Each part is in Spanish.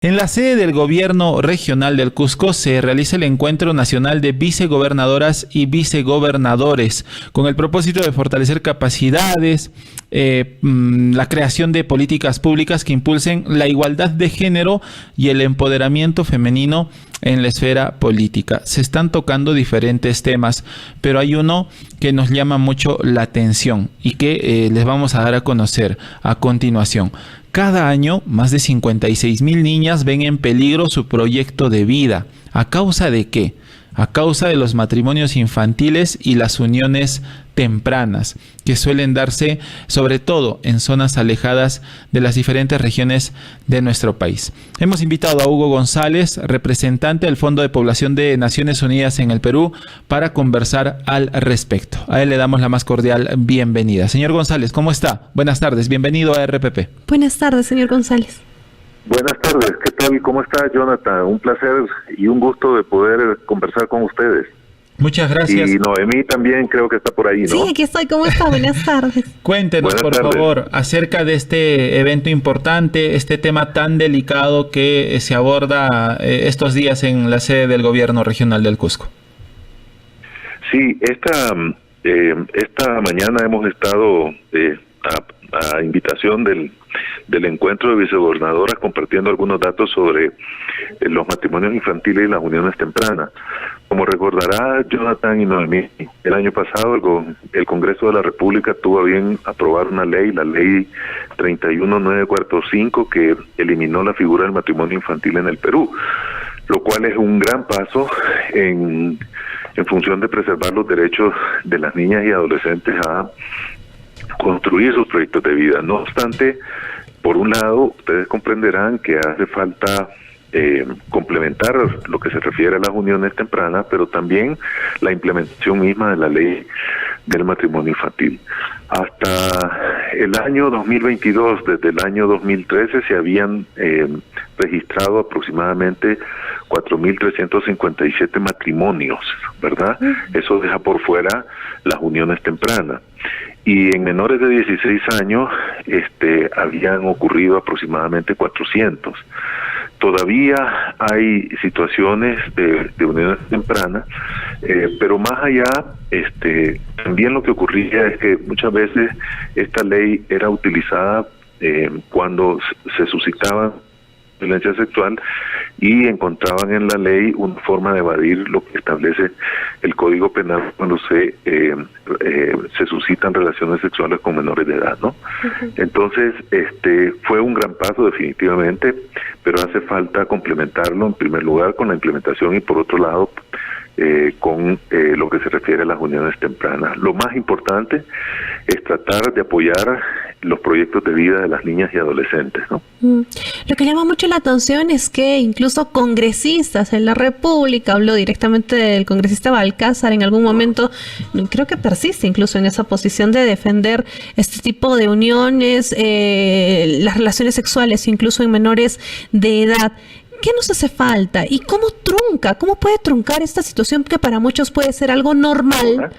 En la sede del Gobierno Regional del Cusco se realiza el Encuentro Nacional de Vicegobernadoras y Vicegobernadores con el propósito de fortalecer capacidades, la creación de políticas públicas que impulsen la igualdad de género y el empoderamiento femenino en la esfera política. Se están tocando diferentes temas, pero hay uno que nos llama mucho la atención y que les vamos a dar a conocer a continuación. Cada año, más de 56,000 niñas ven en peligro su proyecto de vida. ¿A causa de qué? A causa de los matrimonios infantiles y las uniones tempranas, que suelen darse sobre todo en zonas alejadas de las diferentes regiones de nuestro país. Hemos invitado a Hugo González, representante del Fondo de Población de Naciones Unidas en el Perú, para conversar al respecto. A él le damos la más cordial bienvenida. Señor González, ¿cómo está? Buenas tardes, bienvenido a RPP. Buenas tardes, señor González. Buenas tardes, ¿qué tal? ¿Cómo está, Jonathan? Un placer y un gusto de poder conversar con ustedes. Muchas gracias. Y Noemí también creo que está por ahí, ¿no? Sí, aquí estoy. ¿Cómo está? Buenas tardes. Cuéntenos, por favor, acerca de este evento importante, este tema tan delicado que se aborda estos días en la sede del Gobierno Regional del Cusco. Sí, esta mañana hemos estado a invitación del encuentro de vicegobernadoras compartiendo algunos datos sobre los matrimonios infantiles y las uniones tempranas. Como recordará Jonathan y Noemí, el año pasado el Congreso de la República tuvo a bien aprobar una ley, la ley 31945, que eliminó la figura del matrimonio infantil en el Perú, lo cual es un gran paso en función de preservar los derechos de las niñas y adolescentes a construir sus proyectos de vida. No obstante, por un lado, ustedes comprenderán que hace falta complementar lo que se refiere a las uniones tempranas, pero también la implementación misma de la ley del matrimonio infantil. Hasta el año 2022, desde el año 2013, se habían registrado aproximadamente 4.357 matrimonios, ¿verdad? Eso deja por fuera las uniones tempranas. Y en menores de 16 años habían ocurrido aproximadamente 400. Todavía hay situaciones de uniones tempranas, pero más allá, también lo que ocurría es que muchas veces esta ley era utilizada cuando se suscitaban violencia sexual y encontraban en la ley una forma de evadir lo que establece el Código Penal cuando se suscitan relaciones sexuales con menores de edad, ¿no? Uh-huh. Entonces, fue un gran paso definitivamente, pero hace falta complementarlo en primer lugar con la implementación y por otro lado con lo que se refiere a las uniones tempranas. Lo más importante es tratar de apoyar los proyectos de vida de las niñas y adolescentes, ¿no? Lo que llama mucho la atención es que incluso congresistas en la República, habló directamente del congresista Balcázar en algún momento, creo que persiste incluso en esa posición de defender este tipo de uniones, las relaciones sexuales incluso en menores de edad. ¿Qué nos hace falta? ¿Y cómo puede truncar esta situación que para muchos puede ser algo normal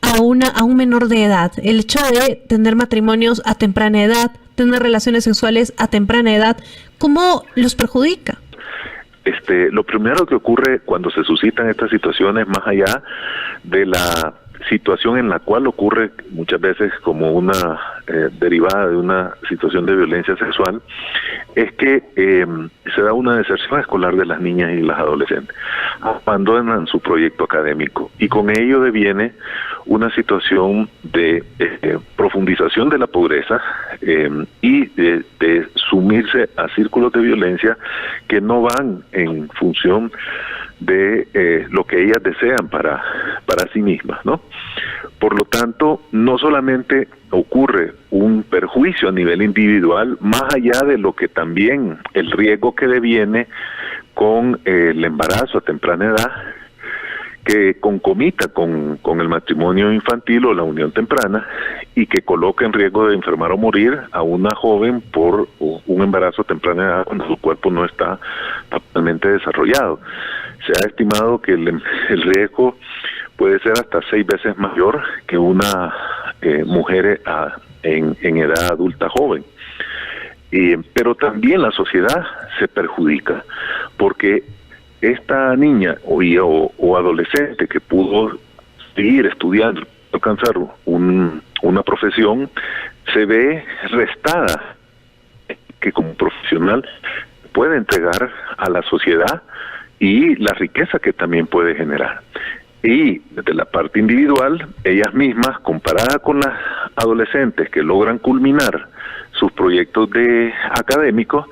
a un menor de edad? El hecho de tener matrimonios a temprana edad, tener relaciones sexuales a temprana edad, ¿cómo los perjudica? Lo primero que ocurre cuando se suscitan estas situaciones, más allá de la situación en la cual ocurre muchas veces como una derivada de una situación de violencia sexual, es que se da una deserción escolar de las niñas y las adolescentes, abandonan su proyecto académico y con ello deviene una situación de profundización de la pobreza y de sumirse a círculos de violencia que no van en función de lo que ellas desean para sí mismas, ¿no? Por lo tanto, no solamente ocurre un perjuicio a nivel individual, más allá de lo que también el riesgo que deviene con el embarazo a temprana edad, que concomita con el matrimonio infantil o la unión temprana y que coloca en riesgo de enfermar o morir a una joven por un embarazo a temprana edad cuando su cuerpo no está totalmente desarrollado. Se ha estimado que el riesgo puede ser hasta 6 veces mayor que una mujer en edad adulta joven. Pero también la sociedad se perjudica, porque esta niña o adolescente que pudo seguir estudiando, alcanzar una profesión, se ve restada que como profesional puede entregar a la sociedad y la riqueza que también puede generar. Y desde la parte individual, ellas mismas, comparada con las adolescentes que logran culminar sus proyectos académicos,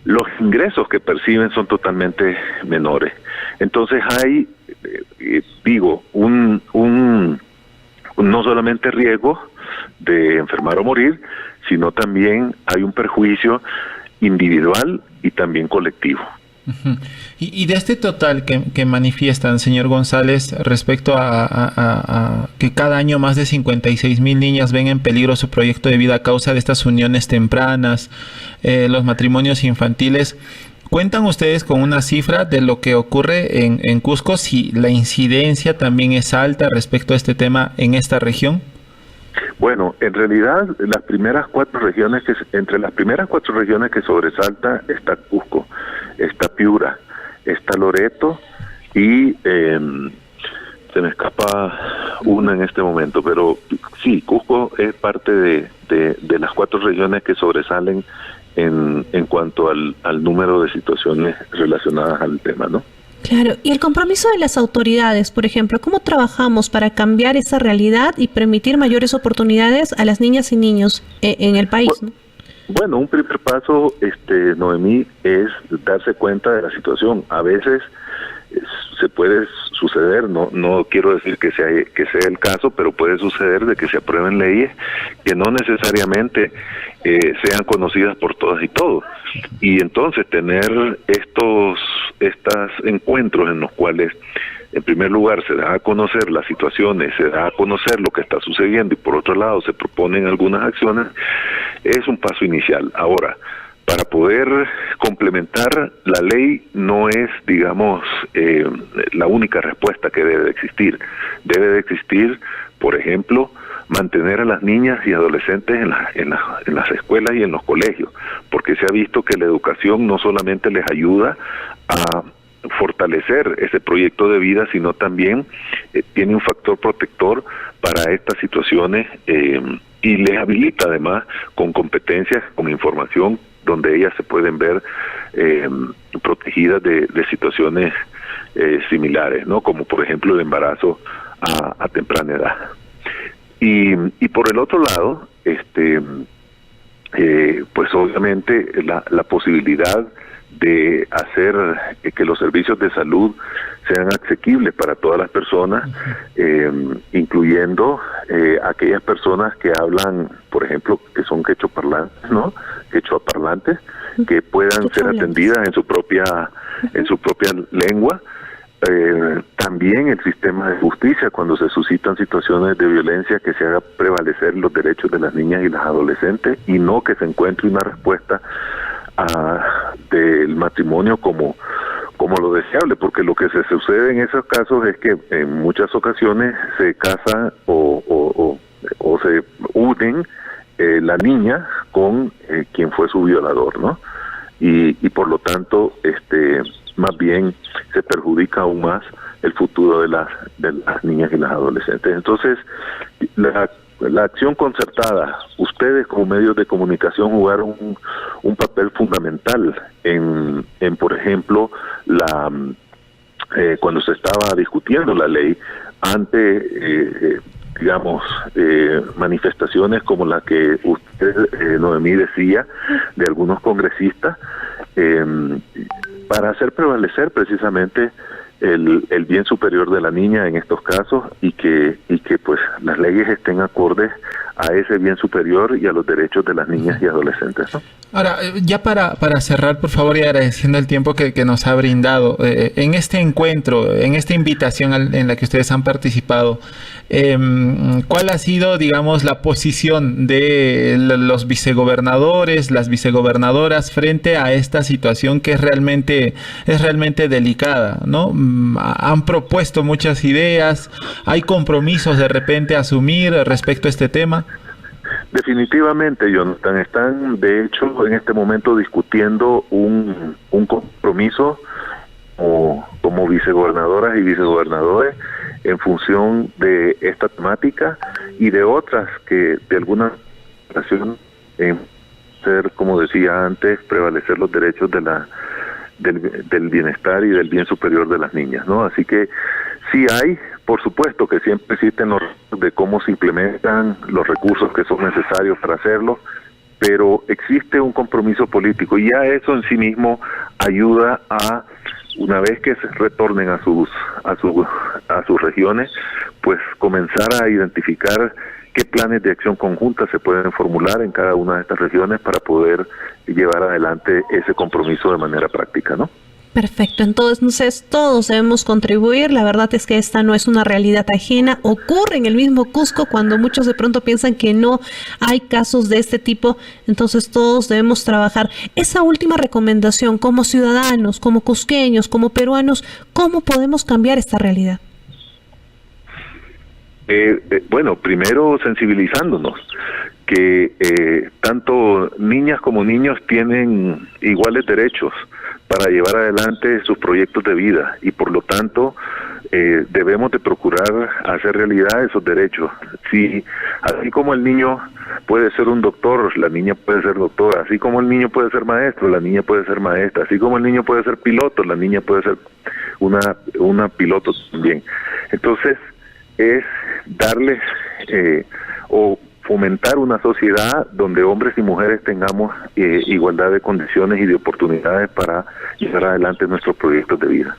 los ingresos que perciben son totalmente menores. Entonces hay, no solamente riesgo de enfermar o morir, sino también hay un perjuicio individual y también colectivo. Y de este total que manifiestan, señor González, respecto a que cada año más de 56,000 niñas ven en peligro su proyecto de vida a causa de estas uniones tempranas, los matrimonios infantiles, ¿cuentan ustedes con una cifra de lo que ocurre en Cusco, si la incidencia también es alta respecto a este tema en esta región? Bueno, en realidad entre las primeras 4 regiones que sobresalta está Cusco, está Piura, está Loreto y se me escapa una en este momento, pero sí, Cusco es parte de las 4 regiones que sobresalen en cuanto al número de situaciones relacionadas al tema, ¿no? Claro, y el compromiso de las autoridades, por ejemplo, ¿cómo trabajamos para cambiar esa realidad y permitir mayores oportunidades a las niñas y niños en el país, ¿no? Bueno, un primer paso, Noemí, es darse cuenta de la situación. A veces se puede suceder, no quiero decir que sea el caso, pero puede suceder de que se aprueben leyes que no necesariamente sean conocidas por todas y todos. Y entonces tener estos encuentros en los cuales, en primer lugar, se da a conocer las situaciones, se da a conocer lo que está sucediendo y por otro lado se proponen algunas acciones, es un paso inicial. Ahora, para poder complementar la ley no es, digamos, la única respuesta que debe de existir. Debe de existir, por ejemplo, mantener a las niñas y adolescentes en las escuelas y en los colegios, porque se ha visto que la educación no solamente les ayuda a fortalecer ese proyecto de vida, sino también tiene un factor protector para estas situaciones y les habilita además con competencias, con información, donde ellas se pueden ver protegidas de situaciones similares, ¿no? Como por ejemplo el embarazo a temprana edad. Y por el otro lado, pues obviamente la posibilidad de hacer que los servicios de salud sean asequibles para todas las personas, incluyendo aquellas personas que hablan, por ejemplo, que son quechoparlantes, ¿no? Quechoparlantes, que puedan ser atendidas en su propia lengua. También el sistema de justicia, cuando se suscitan situaciones de violencia, que se haga prevalecer los derechos de las niñas y las adolescentes y no que se encuentre una respuesta del matrimonio como lo deseable, porque lo que se sucede en esos casos es que en muchas ocasiones se casan o se unen la niña con quien fue su violador, ¿no? Y por lo tanto, más bien se perjudica aún más el futuro de las niñas y las adolescentes. Entonces, la acción concertada, ustedes como medios de comunicación jugaron un papel fundamental en por ejemplo, cuando se estaba discutiendo la ley, ante manifestaciones como la que usted, Noemí, decía, de algunos congresistas, para hacer prevalecer precisamente el bien superior de la niña en estos casos y que pues las leyes estén acordes a ese bien superior y a los derechos de las niñas y adolescentes, ¿no? Ahora, ya para cerrar, por favor, y agradeciendo el tiempo que nos ha brindado, en este encuentro, en esta invitación en la que ustedes han participado, ¿cuál ha sido, digamos, la posición de los vicegobernadores, las vicegobernadoras frente a esta situación que es realmente delicada, ¿no? Han propuesto muchas ideas, hay compromisos de repente a asumir respecto a este tema. Definitivamente, Jonathan, están de hecho en este momento discutiendo un compromiso como vicegobernadoras y vicegobernadores en función de esta temática y de otras que de alguna ocasión ser, como decía antes, prevalecer los derechos del bienestar y del bien superior de las niñas, ¿no? Así que sí hay, por supuesto que siempre existen los de cómo se implementan los recursos que son necesarios para hacerlo, pero existe un compromiso político y ya eso en sí mismo ayuda a, una vez que se retornen a sus regiones, pues comenzar a identificar qué planes de acción conjunta se pueden formular en cada una de estas regiones para poder llevar adelante ese compromiso de manera práctica, ¿no? Perfecto, entonces todos debemos contribuir. La verdad es que esta no es una realidad ajena, ocurre en el mismo Cusco cuando muchos de pronto piensan que no hay casos de este tipo, entonces todos debemos trabajar. Esa última recomendación como ciudadanos, como cusqueños, como peruanos, ¿cómo podemos cambiar esta realidad? Bueno, primero sensibilizándonos que tanto niñas como niños tienen iguales derechos para llevar adelante sus proyectos de vida y por lo tanto debemos de procurar hacer realidad esos derechos. Sí, así como el niño puede ser un doctor, la niña puede ser doctora, así como el niño puede ser maestro, la niña puede ser maestra, así como el niño puede ser piloto, la niña puede ser una piloto también. Entonces es darles o fomentar una sociedad donde hombres y mujeres tengamos igualdad de condiciones y de oportunidades para llevar adelante nuestros proyectos de vida.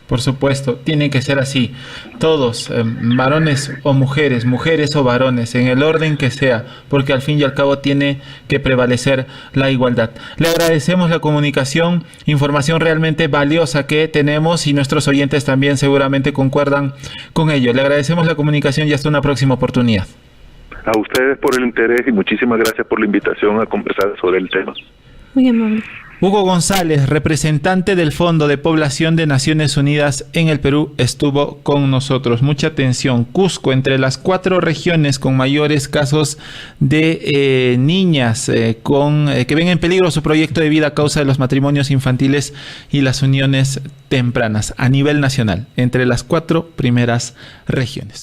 Por supuesto, tiene que ser así. Todos, varones o mujeres, mujeres o varones, en el orden que sea, porque al fin y al cabo tiene que prevalecer la igualdad. Le agradecemos la comunicación, información realmente valiosa que tenemos y nuestros oyentes también seguramente concuerdan con ello. Le agradecemos la comunicación y hasta una próxima oportunidad. A ustedes por el interés y muchísimas gracias por la invitación a conversar sobre el tema. Muy amable. Hugo González, representante del Fondo de Población de Naciones Unidas en el Perú, estuvo con nosotros. Mucha atención. Cusco, entre las 4 regiones con mayores casos de niñas que ven en peligro su proyecto de vida a causa de los matrimonios infantiles y las uniones tempranas a nivel nacional, entre las 4 primeras regiones.